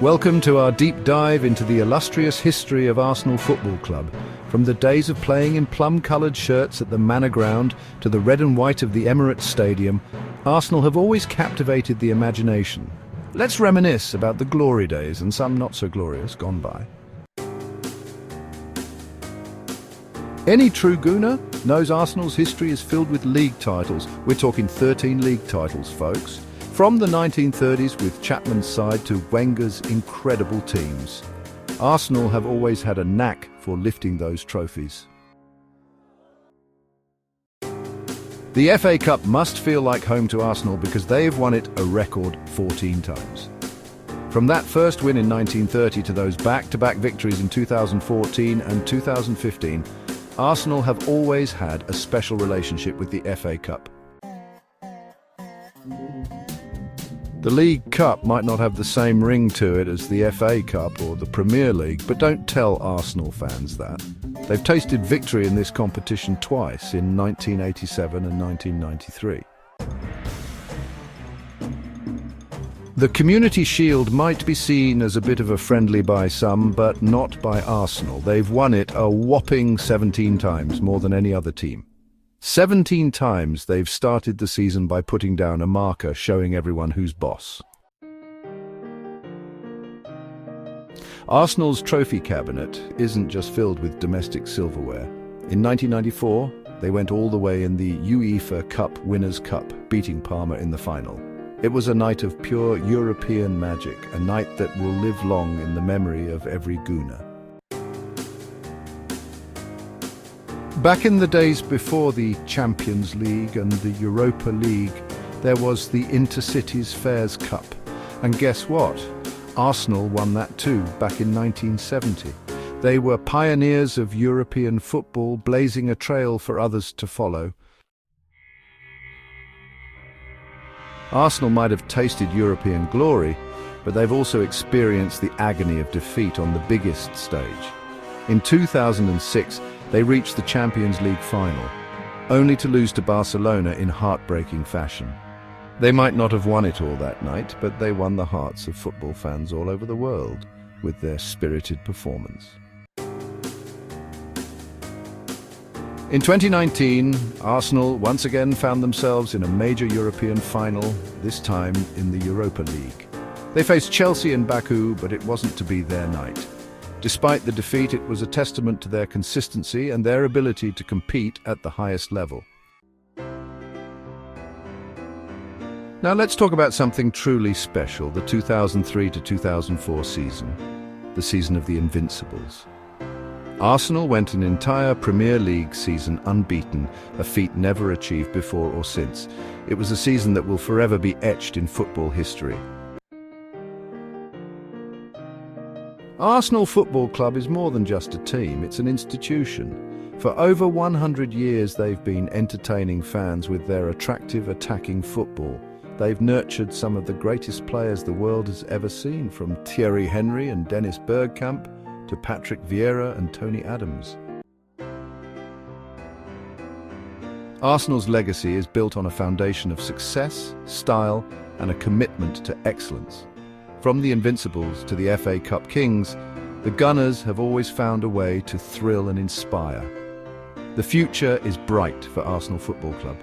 Welcome to our deep dive into the illustrious history of Arsenal Football Club. From the days of playing in plum-coloured shirts at the Manor Ground to the red and white of the Emirates Stadium, Arsenal have always captivated the imagination. Let's reminisce about the glory days and some not so glorious gone by. Any true Gooner knows Arsenal's history is filled with league titles. We're talking 13 league titles, folks. From the 1930s with Chapman's side to Wenger's incredible teams, Arsenal have always had a knack for lifting those trophies. The FA Cup must feel like home to Arsenal because they've won it a record 14 times. From that first win in 1930 to those back-to-back victories in 2014 and 2015, Arsenal have always had a special relationship with the FA Cup. The League Cup might not have the same ring to it as the FA Cup or the Premier League, but don't tell Arsenal fans that. They've tasted victory in this competition twice, in 1987 and 1993. The Community Shield might be seen as a bit of a friendly by some, but not by Arsenal. They've won it a whopping 17 times, more than any other team. 17 times they've started the season by putting down a marker showing everyone who's boss. Arsenal's trophy cabinet isn't just filled with domestic silverware. In 1994, they went all the way in the UEFA Cup Winners' Cup, beating Parma in the final. It was a night of pure European magic, a night that will live long in the memory of every Gooner. Back in the days before the Champions League and the Europa League, there was the Intercities Fairs Cup. And guess what? Arsenal won that too, back in 1970. They were pioneers of European football, blazing a trail for others to follow. Arsenal might have tasted European glory, but they've also experienced the agony of defeat on the biggest stage. In 2006, they reached the Champions League final, only to lose to Barcelona in heartbreaking fashion. They might not have won it all that night, but they won the hearts of football fans all over the world with their spirited performance. In 2019, Arsenal once again found themselves in a major European final, this time in the Europa League. They faced Chelsea in Baku, but it wasn't to be their night. Despite the defeat, it was a testament to their consistency and their ability to compete at the highest level. Now let's talk about something truly special, the 2003 to 2004 season, the season of the Invincibles. Arsenal went an entire Premier League season unbeaten, a feat never achieved before or since. It was a season that will forever be etched in football history. Arsenal Football Club is more than just a team, it's an institution. For over 100 years they've been entertaining fans with their attractive attacking football. They've nurtured some of the greatest players the world has ever seen, from Thierry Henry and Dennis Bergkamp to Patrick Vieira and Tony Adams. Arsenal's legacy is built on a foundation of success, style, and a commitment to excellence. From the Invincibles to the FA Cup Kings, the Gunners have always found a way to thrill and inspire. The future is bright for Arsenal Football Club.